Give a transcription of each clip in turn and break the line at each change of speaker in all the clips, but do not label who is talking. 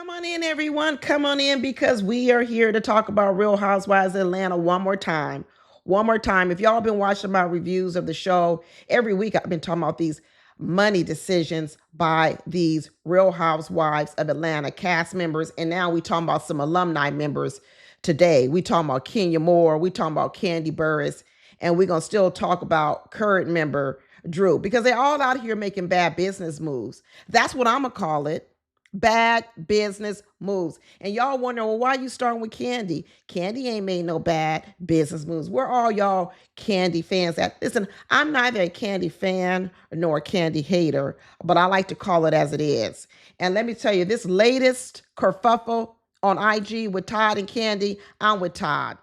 Come on in, everyone. Come on in because we are here to talk about Real Housewives of Atlanta one more time. One more time. If y'all been watching my reviews of the show, every week I've been talking about these money decisions by these Real Housewives of Atlanta cast members. And now we talking about some alumni members today. We talking about Kenya Moore. We talking about Kandi Burrus. And we're going to still talk about current member Drew because they're all out here making bad business moves. That's what I'm going to call it. Bad business moves. And y'all wonder, well, why you starting with Kandi? Kandi ain't made no bad business moves. Where all y'all Kandi fans at? Listen, I'm neither a Kandi fan nor a Kandi hater, but I like to call it as it is. And let me tell you, this latest kerfuffle on IG with Todd and Kandi, I'm with Todd.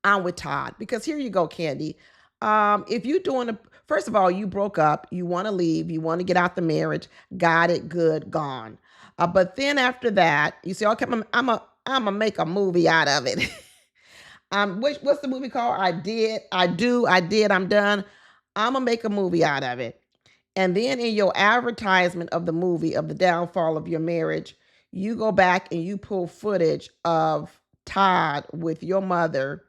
I'm with Todd because here you go, Kandi. If you're doing a First of all, you broke up, you want to leave, you want to get out the marriage, got it, good, gone. But then after that, you say, okay, I'm a make a movie out of it. What's the movie called? I did, I'm done. I'm gonna make a movie out of it. And then in your advertisement of the movie of the downfall of your marriage, you go back and you pull footage of Todd with your mother,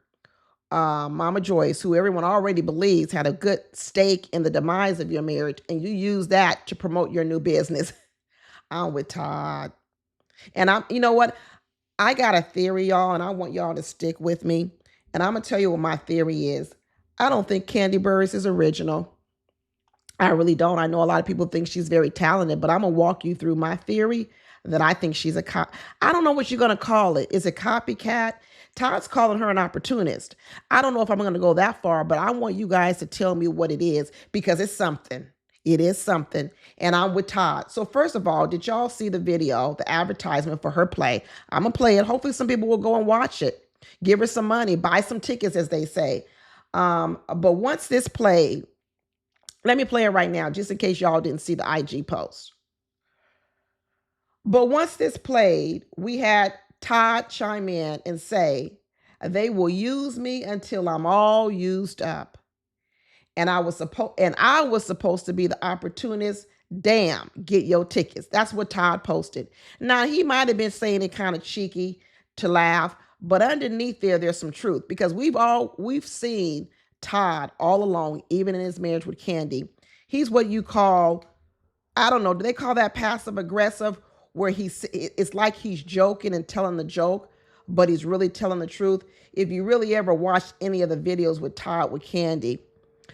Mama Joyce, who everyone already believes had a good stake in the demise of your marriage, and you use that to promote your new business. I'm with Todd. And you know what? I got a theory, y'all, and I want y'all to stick with me. And I'm going to tell you what my theory is. I don't think Kandi Burrus is original. I really don't. I know a lot of people think she's very talented, but I'm going to walk you through my theory that I think she's I don't know what you're going to call it. Is it copycat? Todd's calling her an opportunist. I don't know if I'm going to go that far, but I want you guys to tell me what it is because it's something. It is something. And I'm with Todd. So first of all, did y'all see the video, the advertisement for her play? I'm going to play it. Hopefully some people will go and watch it. Give her some money. Buy some tickets, as they say. But once this played, let me play it right now, just in case y'all didn't see the IG post. But once this played, we had Todd chime in and say, they will use me until I'm all used up. And I was supposed to be the opportunist. Damn, get your tickets. That's what Todd posted. Now, he might have been saying it kind of cheeky to laugh, but underneath there's some truth because we've seen Todd all along, even in his marriage with Kandi. He's what you call, I don't know, do they call that passive aggressive? Where it's like he's joking and telling the joke, but he's really telling the truth. If you really ever watched any of the videos with Todd with Kandi,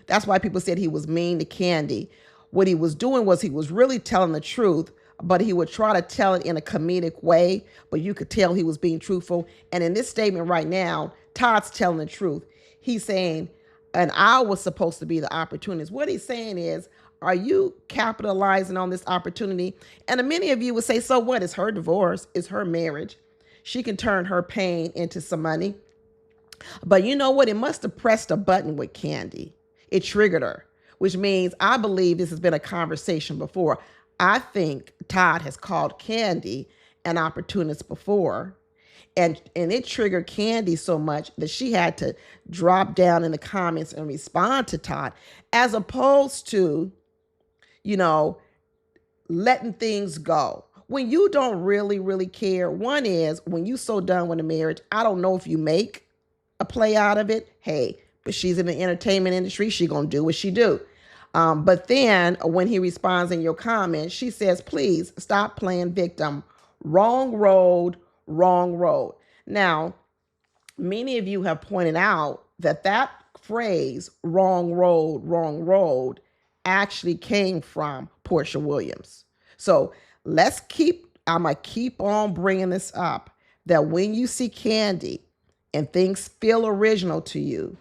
that's why people said he was mean to Kandi. What he was doing was he was really telling the truth, but he would try to tell it in a comedic way, but you could tell he was being truthful. And in this statement right now, Todd's telling the truth. He's saying, and I was supposed to be the opportunist. What he's saying is, are you capitalizing on this opportunity? And many of you would say, so what? It's her divorce. It's her marriage. She can turn her pain into some money. But you know what? It must have pressed a button with Kandi. It triggered her, which means I believe this has been a conversation before. I think Todd has called Kandi an opportunist before. And it triggered Kandi so much that she had to drop down in the comments and respond to Todd, as opposed to, letting things go. When you don't really, really care, one is when you so done with a marriage, I don't know if you make a play out of it. Hey, but she's in the entertainment industry. She gonna do what she do. But then when he responds in your comments, she says, please stop playing victim. Wrong road, wrong road. Now, many of you have pointed out that phrase, wrong road, actually came from Portia Williams. So I'm going to keep on bringing this up, that when you see Kandi and things feel original to you,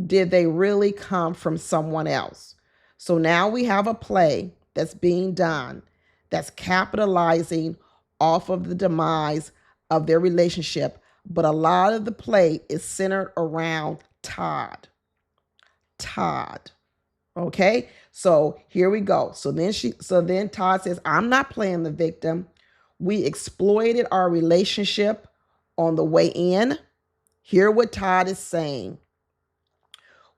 did they really come from someone else? So now we have a play that's being done that's capitalizing off of the demise of their relationship, but a lot of the play is centered around Todd. Okay, so here we go. So then Todd says, I'm not playing the victim. We exploited our relationship on the way in. Hear what Todd is saying.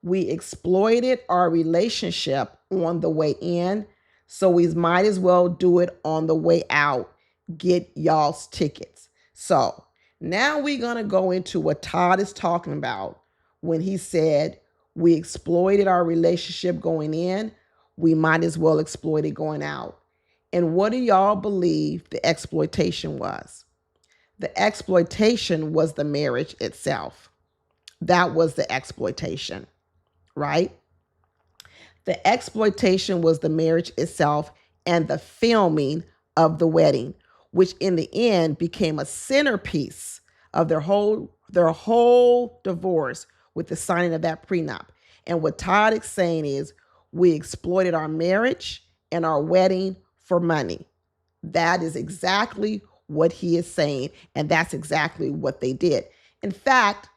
We exploited our relationship on the way in, so we might as well do it on the way out. get y'all's tickets. So now we're going to go into what Todd is talking about when he said we exploited our relationship going in. We might as well exploit it going out. And what do y'all believe the exploitation was? The exploitation was the marriage itself. That was the exploitation, right? The exploitation was the marriage itself and the filming of the wedding, which in the end became a centerpiece of their whole divorce with the signing of that prenup. And what Todd is saying is we exploited our marriage and our wedding for money. That is exactly what he is saying, and that's exactly what they did. In fact,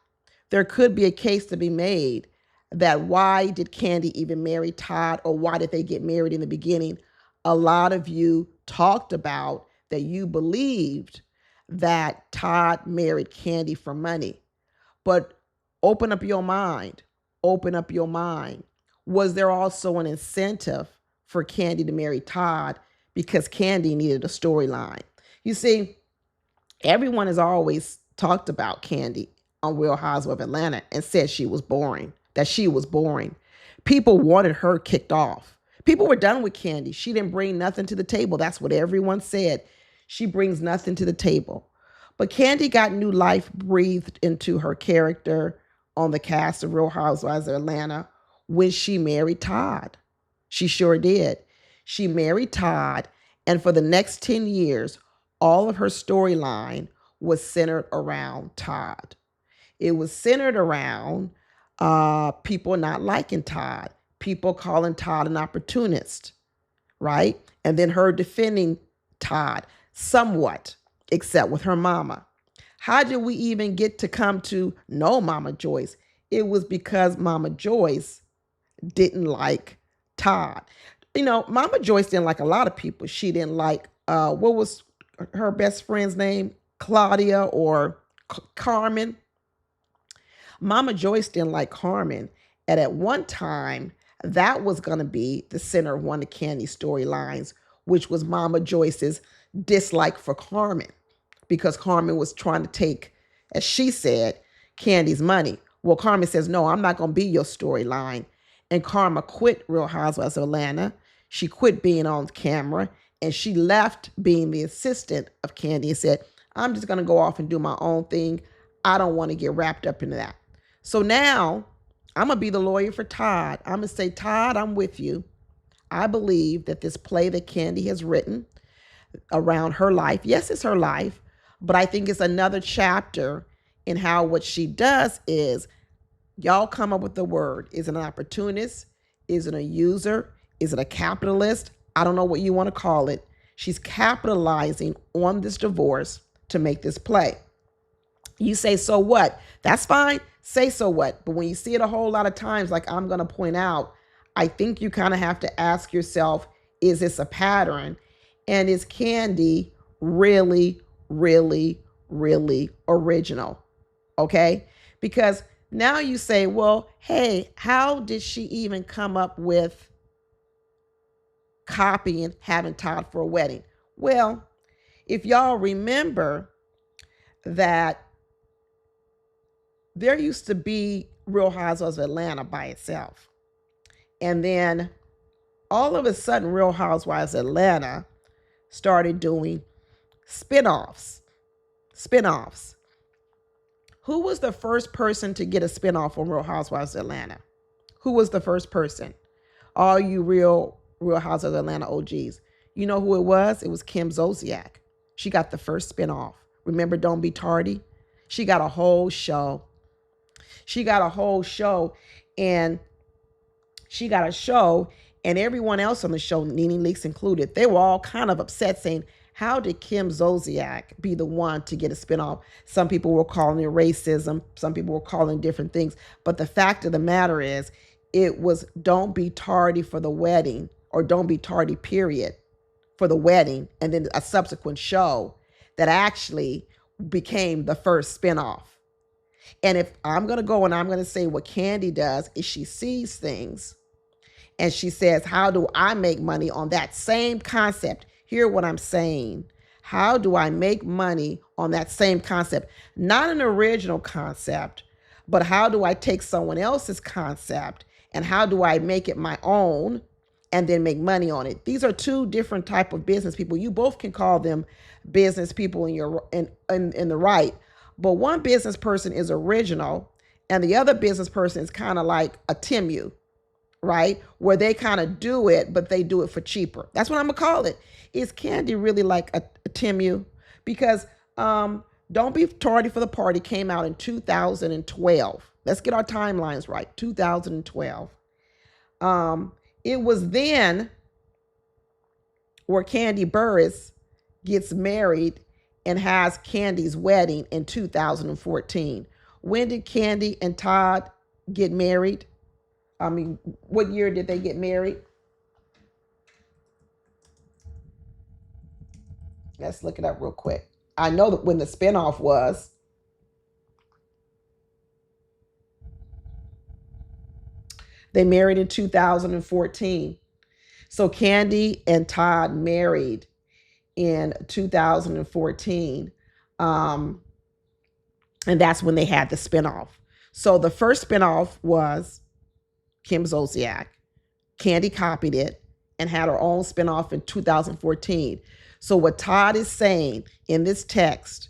there could be a case to be made that why did Kandi even marry Todd, or why did they get married in the beginning? A lot of you talked about that you believed that Todd married Kandi for money. But open up your mind. Open up your mind. Was there also an incentive for Kandi to marry Todd because Kandi needed a storyline? You see, everyone has always talked about Kandi on Real Housewives of Atlanta and said she was boring, that she was boring. People wanted her kicked off. People were done with Kandi. She didn't bring nothing to the table. That's what everyone said. She brings nothing to the table. But Kandi got new life breathed into her character on the cast of Real Housewives of Atlanta when she married Todd. She sure did. She married Todd, and for the next 10 years, all of her storyline was centered around Todd. It was centered around people not liking Todd, people calling Todd an opportunist, right? And then her defending Todd somewhat, except with her mama. How did we even get to come to know Mama Joyce? It was because Mama Joyce didn't like Todd. You know, Mama Joyce didn't like a lot of people. She didn't like, what was her best friend's name? Claudia or Carmen. Mama Joyce didn't like Carmen. And at one time, that was going to be the center of one of Kandi's storylines, which was Mama Joyce's dislike for Carmen, because Carmen was trying to take, as she said, Kandi's money. Well, Carmen says, no, I'm not going to be your storyline. And Karma quit Real Housewives of Atlanta. She quit being on camera, and she left being the assistant of Kandi and said, I'm just going to go off and do my own thing. I don't want to get wrapped up into that. So now I'm going to be the lawyer for Todd. I'm going to say, Todd, I'm with you. I believe that this play that Kandi has written around her life, yes, it's her life, but I think it's another chapter in how what she does is, y'all come up with the word. Is it an opportunist? Is it a user? Is it a capitalist? I don't know what you want to call it. She's capitalizing on this divorce to make this play. You say, so what? That's fine. Say so what. But when you see it a whole lot of times, like I'm going to point out, I think you kind of have to ask yourself, is this a pattern? And is Kandi really, really, really original? Okay? Because now you say, well, hey, how did she even come up with copying having Todd for a wedding? Well, if y'all remember that there used to be Real Housewives of Atlanta by itself. And then all of a sudden, Real Housewives of Atlanta started doing spinoffs. Spinoffs. Who was the first person to get a spinoff on Real Housewives of Atlanta? Who was the first person? All you Real Housewives of Atlanta OGs. You know who it was? It was Kim Zolciak. She got the first spinoff. Remember Don't Be Tardy? She got a whole show. And everyone else on the show, Nene Leakes included, they were all kind of upset, saying, how did Kim Zolciak be the one to get a spinoff? Some people were calling it racism. Some people were calling different things. But the fact of the matter is, it was Don't Be Tardy for the wedding, or Don't Be Tardy, period, for the wedding, and then a subsequent show that actually became the first spinoff. And if I'm going to go and I'm going to say what Kandi does is she sees things and she says, how do I make money on that same concept? Hear what I'm saying. How do I make money on that same concept? Not an original concept, but how do I take someone else's concept and how do I make it my own and then make money on it? These are two different type of business people. You both can call them business people in the right, but one business person is original and the other business person is kind of like a Timu, right? Where they kind of do it, but they do it for cheaper. That's what I'm gonna call it. Is Kandi really like a Timu? Because Don't Be Tardy for the Party came out in 2012. Let's get our timelines right. 2012. It was then where Kandi Burrus gets married and has Kandi's wedding in 2014. When did Kandi and Todd get married? I mean, what year did they get married? Let's look it up real quick. I know that when the spinoff was. They married in 2014. So Kandi and Todd married in 2014. And that's when they had the spinoff. So the first spinoff was Kim Zolciak. Kandi copied it and had her own spinoff in 2014. So what Todd is saying in this text,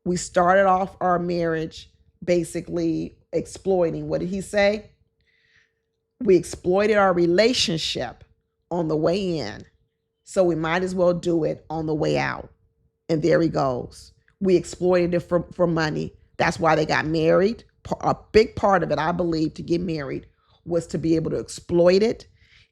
we started off our marriage basically exploiting. What did he say? We exploited our relationship on the way in, so we might as well do it on the way out. And there he goes. We exploited it for money. That's why they got married. A big part of it, I believe, to get married was to be able to exploit it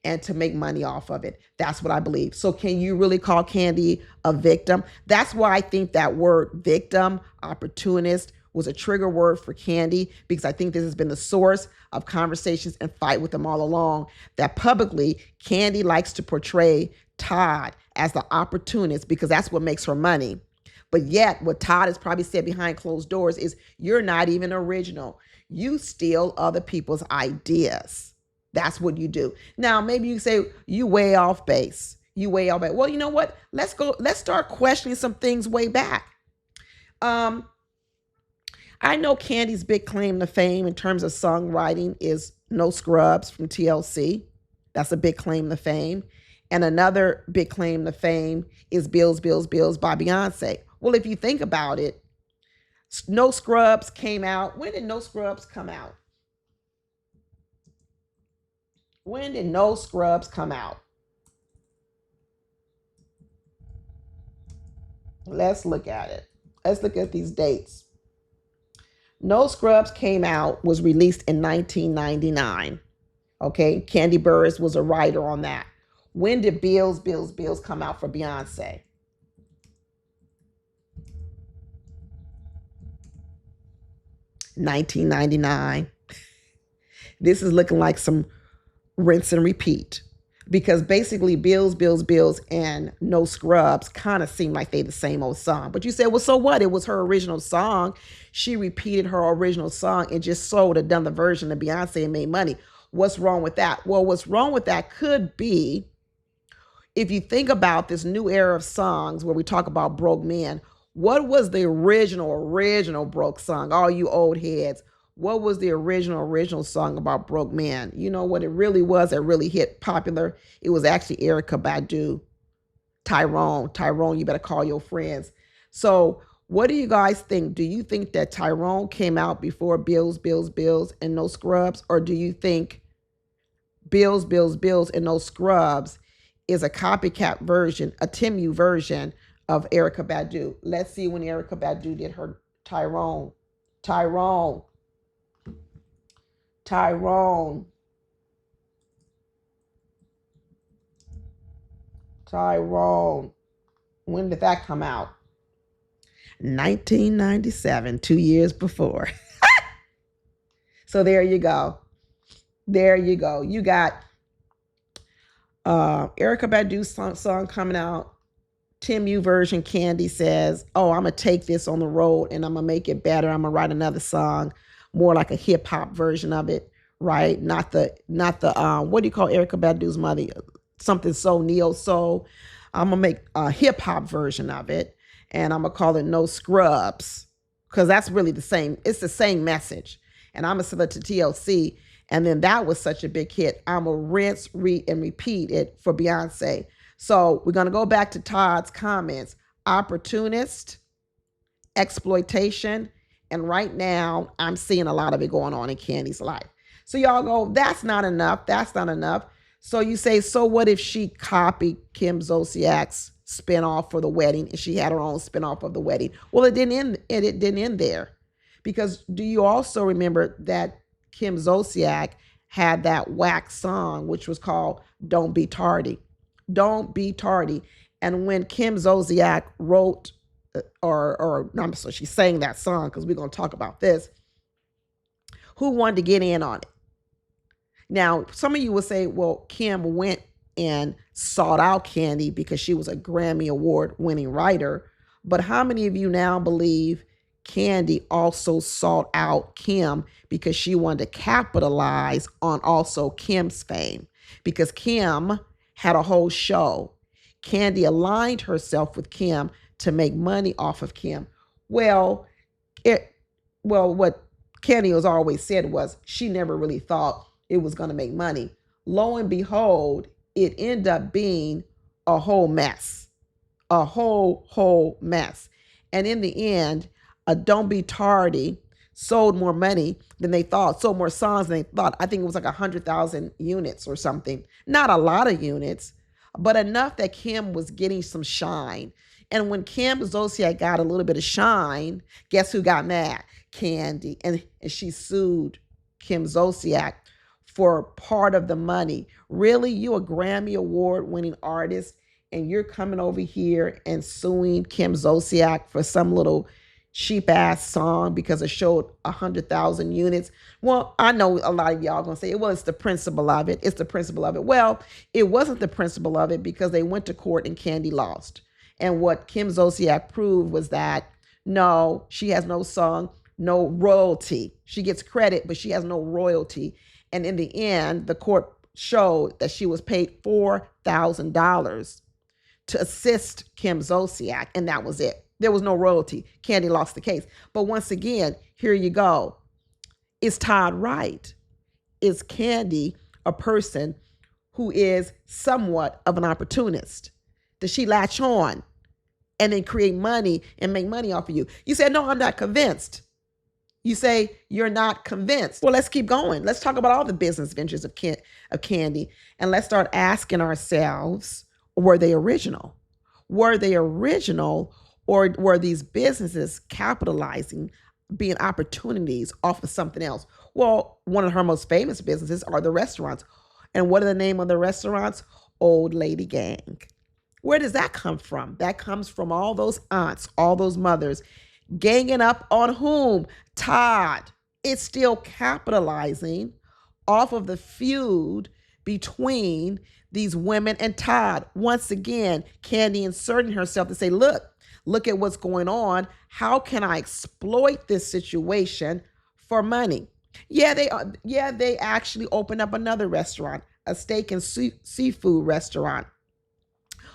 and to make money off of it. That's what I believe. So can you really call Kandi a victim? That's why I think that word victim, opportunist, was a trigger word for Kandi, because I think this has been the source of conversations and fight with them all along, that publicly Kandi likes to portray Todd as the opportunist because that's what makes her money. But yet what Todd has probably said behind closed doors is, you're not even original. You steal other people's ideas. That's what you do. Now, maybe you say you way off base. You way off base. Well, you know what? Let's start questioning some things way back. I know Kandi's big claim to fame in terms of songwriting is No Scrubs from TLC. That's a big claim to fame. And another big claim to fame is Bills, Bills, Bills by Beyonce. Well, if you think about it, No Scrubs came out. When did No Scrubs come out? When did No Scrubs come out? Let's look at it. Let's look at these dates. No Scrubs came out, was released in 1999. Okay, Kandi Burrus was a writer on that. When did Bills, Bills, Bills come out for Beyonce? $19.99. This is looking like some rinse and repeat, because basically Bills, Bills, Bills and No Scrubs kind of seem like they the same old song. But you said, well, so what? It was her original song. She repeated her original song and just sold another version of Beyonce and made money. What's wrong with that? Well, what's wrong with that could be, if you think about this new era of songs where we talk about broke men, what was the original broke song? All you old heads, what was the original song about broke men? You know what it really was that really hit popular? It was actually Erykah Badu, Tyrone, you better call your friends. So what do you guys think? Do you think that Tyrone came out before Bills, Bills, Bills and No Scrubs? Or do you think Bills, Bills, Bills and No Scrubs is a copycat version, a Timu version of Erykah Badu? Let's see when Erykah Badu did her Tyrone. When did that come out? 1997, 2 years before. So there you go. You got Erykah Badu's song coming out. Timu version, Kandi says, oh, I'm going to take this on the road and I'm going to make it better. I'm going to write another song, more like a hip hop version of it, right? Not the what do you call Erykah Badu's mother? Something soul, neo soul. I'm gonna make a hip hop version of it, and I'm gonna call it No Scrubs, because that's really the same. It's the same message, and I'm gonna sell it to TLC. And then that was such a big hit. I'm gonna rinse, and repeat it for Beyonce. So we're gonna go back to Todd's comments: opportunist, exploitation, and right now I'm seeing a lot of it going on in Kandi's life. So y'all go, that's not enough. That's not enough. So you say, so what if she copied Kim Zolciak's spinoff for the wedding and she had her own spinoff of the wedding? Well, it didn't end. It didn't end there, because do you also remember that Kim Zolciak had that wax song, which was called "Don't Be Tardy"? Don't be tardy. And when Kim Zolciak wrote, or no, so she sang that song, because we're going to talk about this, who wanted to get in on it? Now, some of you will say, well, Kim went and sought out Kandi because she was a Grammy Award winning writer. But how many of you now believe Kandi also sought out Kim because she wanted to capitalize on also Kim's fame? Because Kim had a whole show. Kandi aligned herself with Kim to make money off of Kim. Well, what Kandi has always said was she never really thought it was going to make money. Lo and behold, it ended up being a whole mess, a whole mess. And in the end, Don't Be Tardy sold more money than they thought, sold more songs than they thought. I think it was like 100,000 units or something. Not a lot of units, but enough that Kim was getting some shine. And when Kim Zolciak got a little bit of shine, guess who got mad? Kandi. And she sued Kim Zolciak for part of the money. Really? You a Grammy Award winning artist and you're coming over here and suing Kim Zolciak for some little cheap ass song because it showed 100,000 units? Well, I know a lot of y'all gonna say, well, it's the principle of it. It's the principle of it. Well, it wasn't the principle of it, because they went to court and Kandi lost. And what Kim Zolciak proved was that no, she has no song, no royalty. She gets credit, but she has no royalty. And in the end, the court showed that she was paid $4,000 to assist Kim Zolciak, and that was it. There was no royalty. Kandi lost the case. But once again, here you go. Is Todd right? Is Kandi a person who is somewhat of an opportunist? Does she latch on and then create money and make money off of you? You say, no, I'm not convinced. You say you're not convinced. Well, let's keep going. Let's talk about all the business ventures of Kandi, and let's start asking ourselves, were they original? Were they original, or were these businesses capitalizing, being opportunities off of something else? Well, one of her most famous businesses are the restaurants. And what are the name of the restaurants? Old Lady Gang. Where does that come from? That comes from all those aunts, all those mothers, ganging up on whom? Todd. It's still capitalizing off of the feud between these women and Todd. Once again, Kandi inserting herself to say, look at what's going on. How can I exploit this situation for money? Yeah, they actually opened up another restaurant, a steak and seafood restaurant.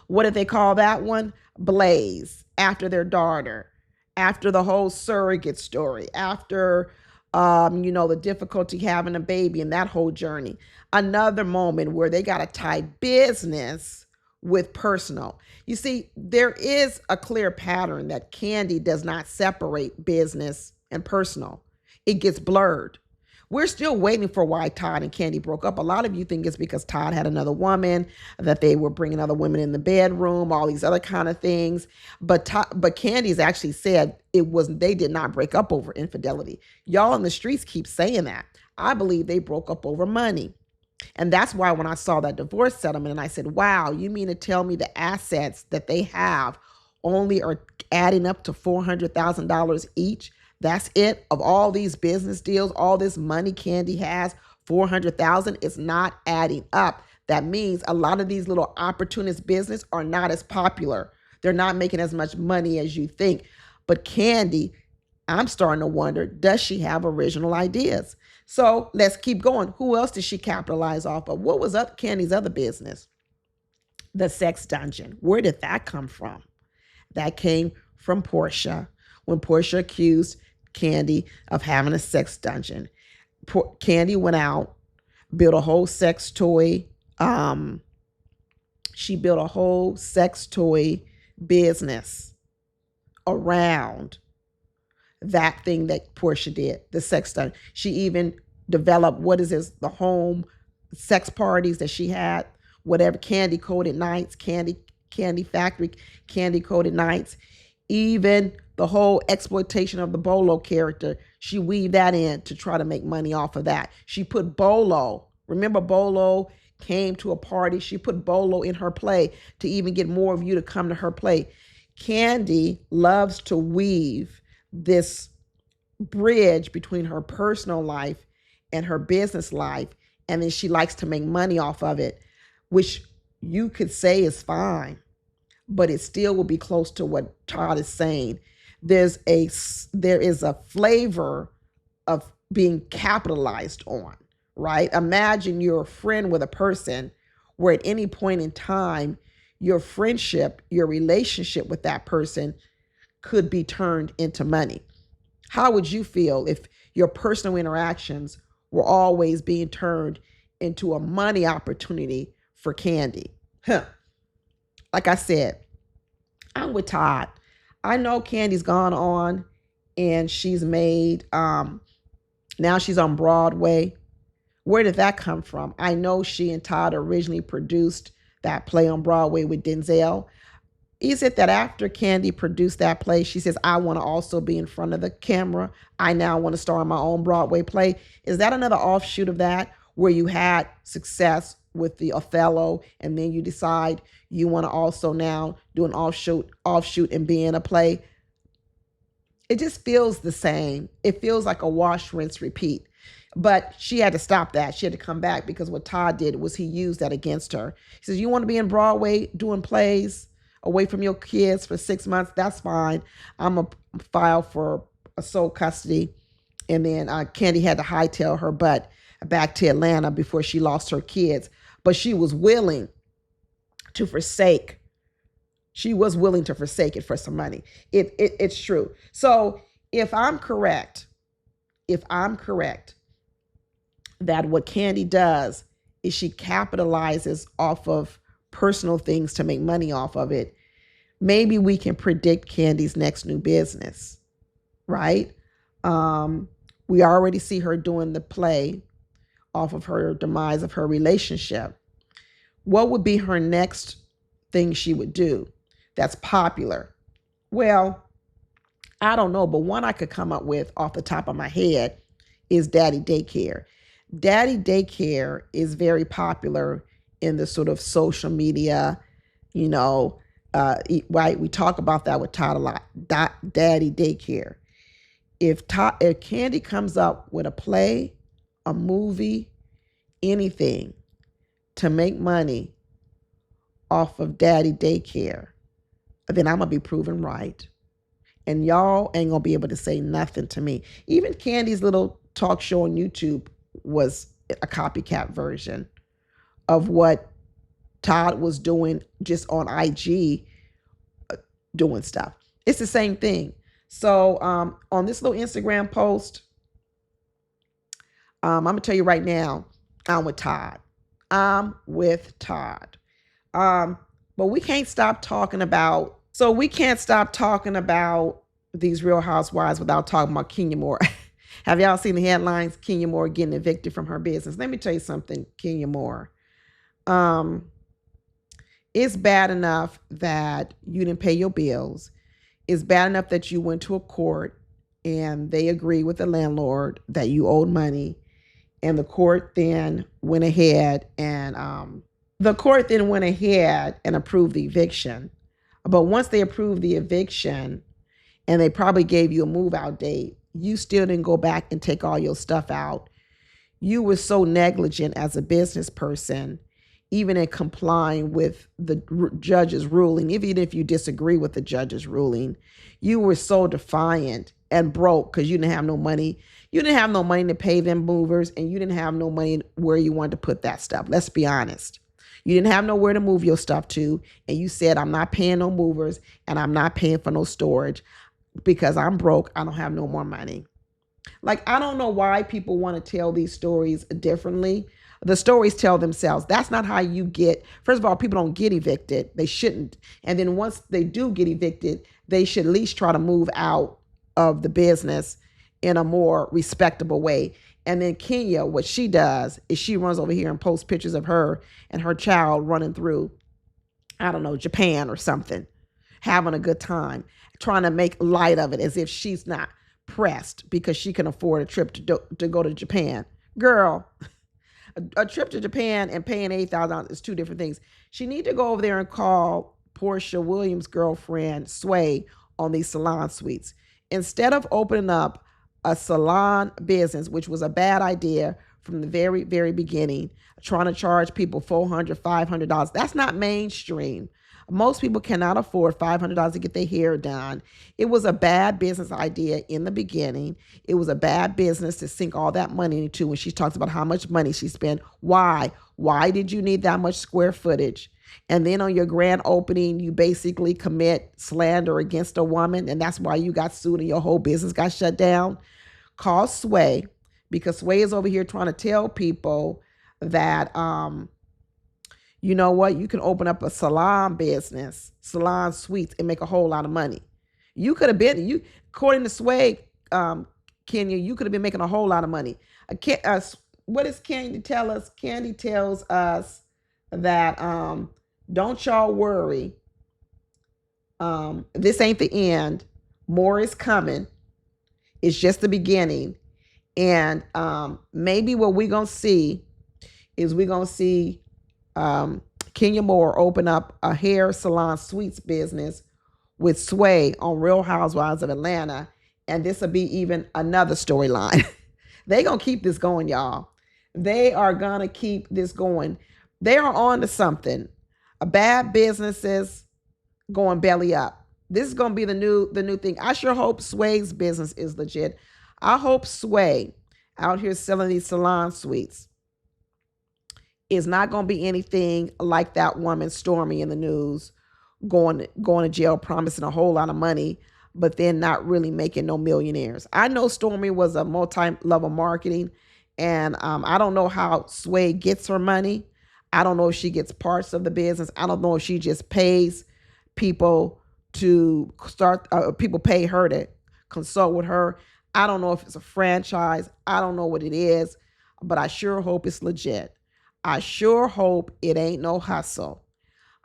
What did they call that one? Blaze, after their daughter, after the whole surrogate story, after the difficulty having a baby and that whole journey. Another moment where they got to tie business with personal. You see, there is a clear pattern that Kandi does not separate business and personal. It gets blurred. We're still waiting for why Todd and Kandi broke up. A lot of you think it's because Todd had another woman, that they were bringing other women in the bedroom, all these other kind of things. But Kandi's actually said they did not break up over infidelity. Y'all in the streets keep saying that. I believe they broke up over money. And that's why when I saw that divorce settlement and I said, wow, you mean to tell me the assets that they have only are adding up to $400,000 each? That's it? Of all these business deals, all this money Kandi has, $400,000 is not adding up. That means a lot of these little opportunist business are not as popular. They're not making as much money as you think. But Kandi, I'm starting to wonder, does she have original ideas? So let's keep going. Who else did she capitalize off of? What was Kandi's other business? The sex dungeon. Where did that come from? That came from Portia when Portia accused Kandi of having a sex dungeon. Kandi went out, built a whole sex toy. She built a whole sex toy business around that thing that Portia did, the sex dungeon. She even developed, the home sex parties that she had, whatever, candy coated nights, candy factory, candy coated nights, even the whole exploitation of the Bolo character. She weaved that in to try to make money off of that. She put Bolo, remember Bolo came to a party. She put Bolo in her play to even get more of you to come to her play. Kandi loves to weave this bridge between her personal life and her business life. And then she likes to make money off of it, which you could say is fine, but it still will be close to what Todd is saying. There is a flavor of being capitalized on, right? Imagine you're a friend with a person where at any point in time, your friendship, your relationship with that person could be turned into money. How would you feel if your personal interactions were always being turned into a money opportunity for Kandi? Like I said, I'm with Todd. I know Kandi's gone on and she's made, now she's on Broadway. Where did that come from? I know she and Todd originally produced that play on Broadway with Denzel. Is it that after Kandi produced that play, she says, I want to also be in front of the camera. I now want to star in my own Broadway play. Is that another offshoot of that, where you had success with the Othello and then you decide you want to also now do an offshoot and be in a play? It just feels the same. It feels like a wash, rinse, repeat. But she had to stop that. She had to come back, because what Todd did was he used that against her. He says, you want to be in Broadway doing plays away from your kids for 6 months? That's fine. I'm going to file for a sole custody. And then Kandi had to hightail her butt back to Atlanta before she lost her kids. But she was willing to forsake. She was willing to forsake it for some money. It's true. So if I'm correct, that what Kandi does is she capitalizes off of personal things to make money off of it, maybe we can predict Kandi's next new business, right? We already see her doing the play off of her demise of her relationship. What would be her next thing she would do that's popular? Well, I don't know, but one I could come up with off the top of my head is Daddy Daycare. Daddy Daycare is very popular in the sort of social media, right? We talk about that with Todd a lot. Daddy Daycare. If Kandi comes up with a play, a movie, anything to make money off of Daddy Daycare, then I'm going to be proven right. And y'all ain't going to be able to say nothing to me. Even Kandi's little talk show on YouTube was a copycat version of what Todd was doing just on IG, doing stuff. It's the same thing. So on this little Instagram post, I'm going to tell you right now, I'm with Todd. But we can't stop talking about, these Real Housewives without talking about Kenya Moore. Have y'all seen the headlines? Kenya Moore getting evicted from her business. Let me tell you something, Kenya Moore. It's bad enough that you didn't pay your bills. It's bad enough that you went to a court and they agreed with the landlord that you owed money. And the court then went ahead and approved the eviction. But once they approved the eviction and they probably gave you a move out date, you still didn't go back and take all your stuff out. You were so negligent as a business person, even in complying with the judge's ruling, even if you disagree with the judge's ruling. You were so defiant and broke because you didn't have no money. You didn't have no money to pay them movers, and you didn't have no money where you wanted to put that stuff. Let's be honest. You didn't have nowhere to move your stuff to. And you said, I'm not paying no movers and I'm not paying for no storage because I'm broke. I don't have no more money. Like, I don't know why people want to tell these stories differently. The stories tell themselves. That's not how you get, first of all, people don't get evicted. They shouldn't. And then once they do get evicted, they should at least try to move out of the business in a more respectable way. And then Kenya, what she does is she runs over here and posts pictures of her and her child running through, I don't know, Japan or something, having a good time, trying to make light of it as if she's not pressed because she can afford a trip to go to Japan. Girl, a trip to Japan and paying $8,000 is two different things. She need to go over there and call Portia Williams' girlfriend, Sway, on these salon suites. Instead of opening up a salon business, which was a bad idea from the very, very beginning, trying to charge people $400, $500, that's not mainstream. Most people cannot afford $500 to get their hair done. It was a bad business idea in the beginning. It was a bad business to sink all that money into when she talks about how much money she spent. Why? Why did you need that much square footage? And then on your grand opening, you basically commit slander against a woman, and that's why you got sued and your whole business got shut down. Call Sway, because Sway is over here trying to tell people that you know what? You can open up a salon business, salon suites, and make a whole lot of money. You could have been, according to Sway, Kenya, you could have been making a whole lot of money. What does Kandi tell us? Kandi tells us that don't y'all worry. This ain't the end. More is coming. It's just the beginning. And maybe what we're going to see is Kenya Moore open up a hair salon suites business with Sway on Real Housewives of Atlanta. And this will be even another storyline. They going to keep this going, y'all. They are going to keep this going. They are on to something. Bad businesses going belly up. This is going to be the new thing. I sure hope Sway's business is legit. I hope Sway out here selling these salon suites is not going to be anything like that woman Stormy in the news going to jail promising a whole lot of money, but then not really making no millionaires. I know Stormy was a multi-level marketing, and I don't know how Sway gets her money. I don't know if she gets parts of the business. I don't know if she just pays people to start, people pay her to consult with her. I don't know if it's a franchise. I don't know what it is, but I sure hope it's legit. I sure hope it ain't no hustle.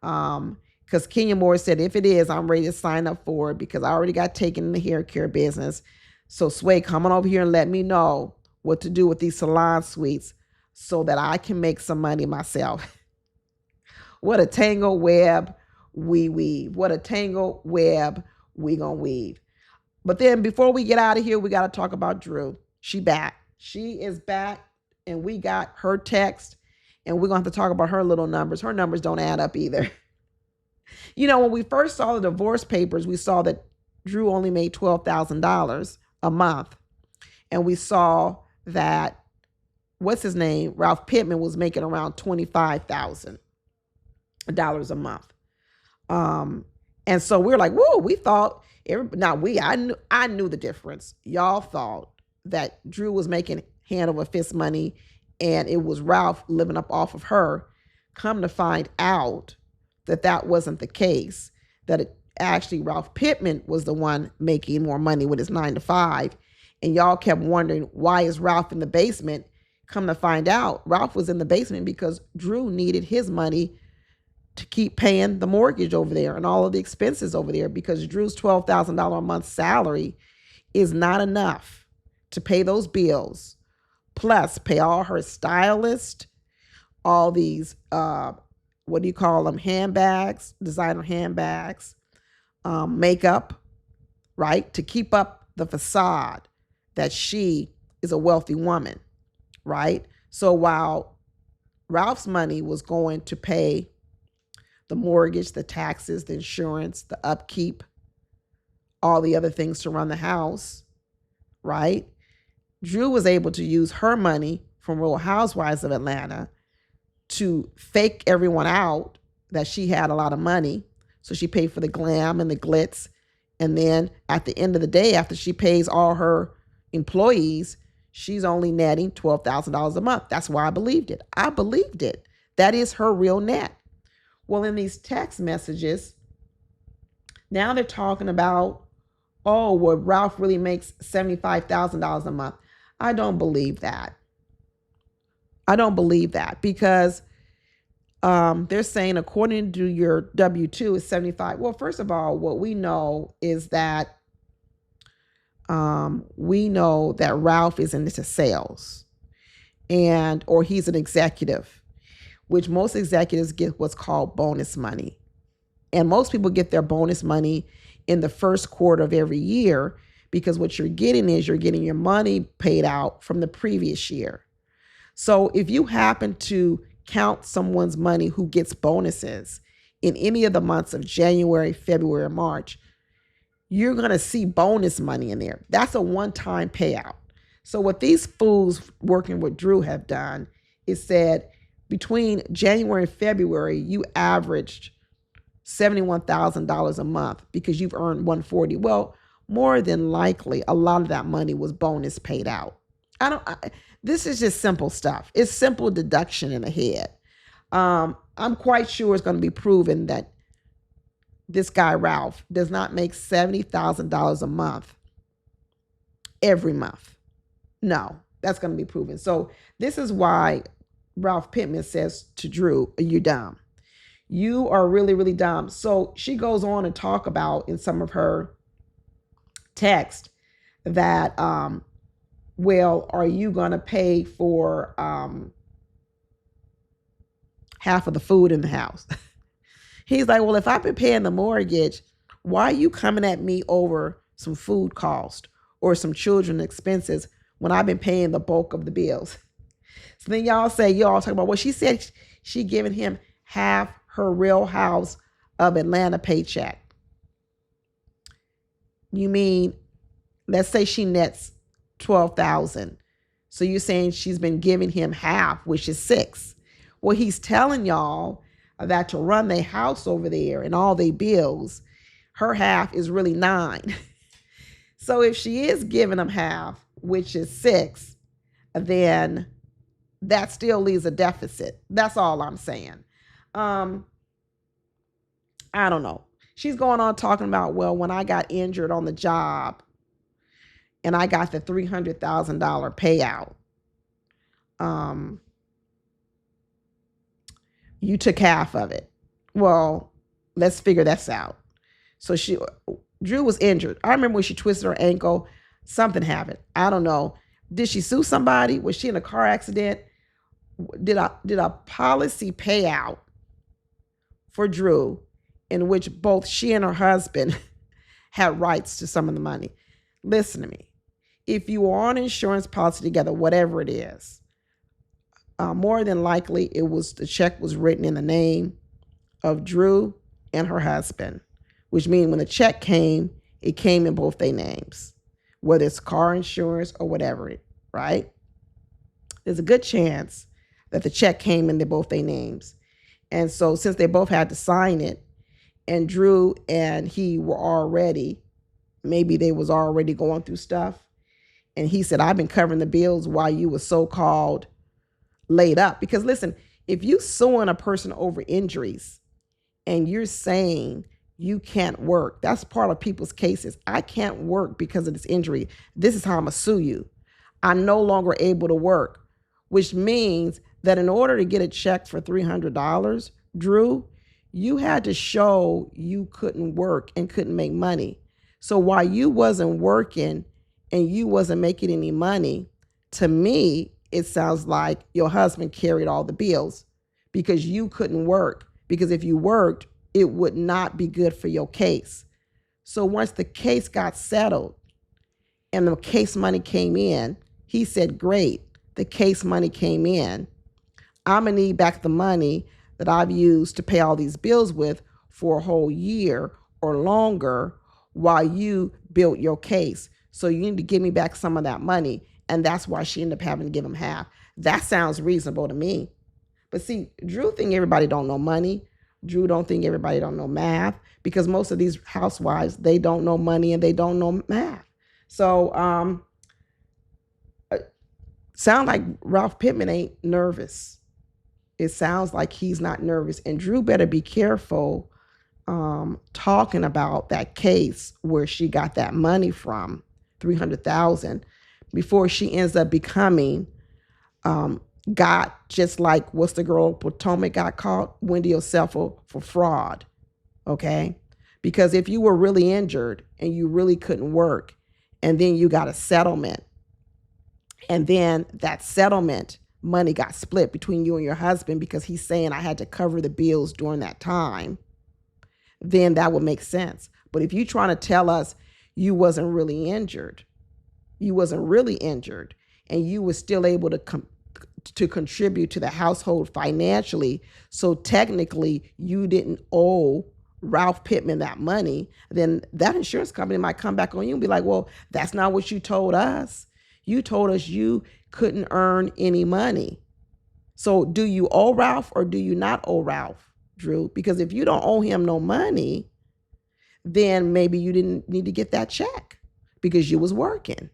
Because Kenya Moore said, if it is, I'm ready to sign up for it because I already got taken in the hair care business. So Sway, come on over here and let me know what to do with these salon suites so that I can make some money myself. What a tangled web we weave. What a tangled web we gonna weave. But then before we get out of here, we got to talk about Drew. She back. She is back, and we got her text, and we're going to have to talk about her little numbers. Her numbers don't add up either. You know, when we first saw the divorce papers, we saw that Drew only made $12,000 a month. And we saw that, what's his name? Ralph Pittman was making around $25,000 a month. And so we're like, whoa, we thought, I knew the difference. Y'all thought that Drew was making hand over fist money and it was Ralph living up off of her. Come to find out that that wasn't the case, that actually Ralph Pittman was the one making more money with his 9-to-5. And y'all kept wondering, why is Ralph in the basement? Come to find out, Ralph was in the basement because Drew needed his money to keep paying the mortgage over there and all of the expenses over there, because Drew's $12,000 a month salary is not enough to pay those bills, plus pay all her stylist, all these, what do you call them, handbags, designer handbags, makeup, right, to keep up the facade that she is a wealthy woman, right? So while Ralph's money was going to pay the mortgage, the taxes, the insurance, the upkeep, all the other things to run the house, right? Drew was able to use her money from Real Housewives of Atlanta to fake everyone out that she had a lot of money. So she paid for the glam and the glitz. And then at the end of the day, after she pays all her employees, she's only netting $12,000 a month. That's why I believed it. I believed it. That is her real net. Well, in these text messages, now they're talking about, oh, well, Ralph really makes $75,000 a month. I don't believe that. I don't believe that because they're saying according to your W-2 is 75. Well, first of all, what we know is that Ralph is into sales or he's an executive, which most executives get what's called bonus money. And most people get their bonus money in the first quarter of every year because what you're getting is you're getting your money paid out from the previous year. So if you happen to count someone's money who gets bonuses in any of the months of January, February, or March, you're going to see bonus money in there. That's a one-time payout. So what these fools working with Drew have done is said between January and February, you averaged $71,000 a month because you've earned $140,000. Well, more than likely, a lot of that money was bonus paid out. This is just simple stuff. It's simple deduction in the head. I'm quite sure it's going to be proven that this guy, Ralph, does not make $70,000 a month every month. No, that's going to be proven. So this is why Ralph Pittman says to Drew, you're dumb. You are really, really dumb. So she goes on to talk about in some of her text that, well, are you going to pay for half of the food in the house? He's like, well, if I've been paying the mortgage, why are you coming at me over some food cost or some children expenses when I've been paying the bulk of the bills? So then y'all talk about, well, she said she giving him half her Real House of Atlanta paycheck. You mean, let's say she nets $12,000. So you're saying she's been giving him half, which is $6,000. Well, he's telling y'all that to run their house over there and all their bills, her half is really $9,000. So if she is giving them half, which is $6,000, then that still leaves a deficit. That's all I'm saying. I don't know. She's going on talking about, well, when I got injured on the job and I got the $300,000 payout, you took half of it. Well, let's figure this out. So Drew was injured. I remember when she twisted her ankle, something happened. I don't know. Did she sue somebody? Was she in a car accident? Did a policy payout for Drew in which both she and her husband had rights to some of the money? Listen to me. If you are on an insurance policy together, whatever it is, more than likely the check was written in the name of Drew and her husband, which means when the check came, it came in both their names, whether it's car insurance or whatever, right? There's a good chance that the check came in both their names. And so since they both had to sign it, and Drew and he were maybe they was already going through stuff, and he said, I've been covering the bills while you were so-called laid up. Because listen, if you suing a person over injuries and you're saying you can't work, that's part of people's cases. I can't work because of this injury. This is how I'm gonna sue you. I'm no longer able to work, which means that in order to get a check for $300, Drew, you had to show you couldn't work and couldn't make money. So while you wasn't working and you wasn't making any money, to me, it sounds like your husband carried all the bills because you couldn't work. Because if you worked, it would not be good for your case. So once the case got settled and the case money came in, he said, great, the case money came in. I'm gonna need back the money that I've used to pay all these bills with for a whole year or longer while you built your case. So you need to give me back some of that money. And that's why she ended up having to give him half. That sounds reasonable to me. But see, Drew think everybody don't know money. Drew don't think everybody don't know math, because most of these housewives, they don't know money and they don't know math. So sound like Ralph Pittman ain't nervous. It sounds like he's not nervous. And Drew better be careful talking about that case where she got that money from, $300,000, before she ends up becoming got, just like, what's the girl Potomac got caught, Wendy Osefo, for fraud. Okay, because if you were really injured and you really couldn't work, and then you got a settlement, and then that settlement money got split between you and your husband because he's saying I had to cover the bills during that time, then that would make sense. But if you're trying to tell us you wasn't really injured, and you were still able to contribute to the household financially, so technically you didn't owe Ralph Pittman that money, then that insurance company might come back on you and be like, well, that's not what you told us. You told us you couldn't earn any money. So do you owe Ralph or do you not owe Ralph, Drew? Because if you don't owe him no money, then maybe you didn't need to get that check because you was working.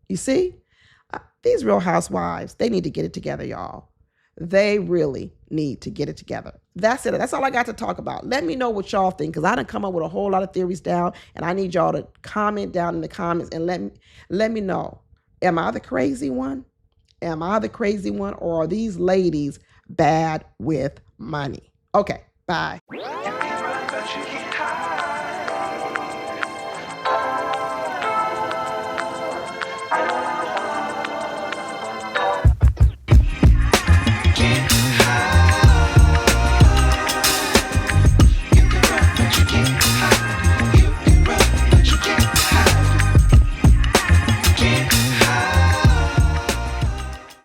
You see? These Real Housewives, they need to get it together, y'all. They really need to get it together. That's it. That's all I got to talk about. Let me know what y'all think, because I done come up with a whole lot of theories down, and I need y'all to comment down in the comments and let me know. Am I the crazy one? Or are these ladies bad with money? Okay, bye.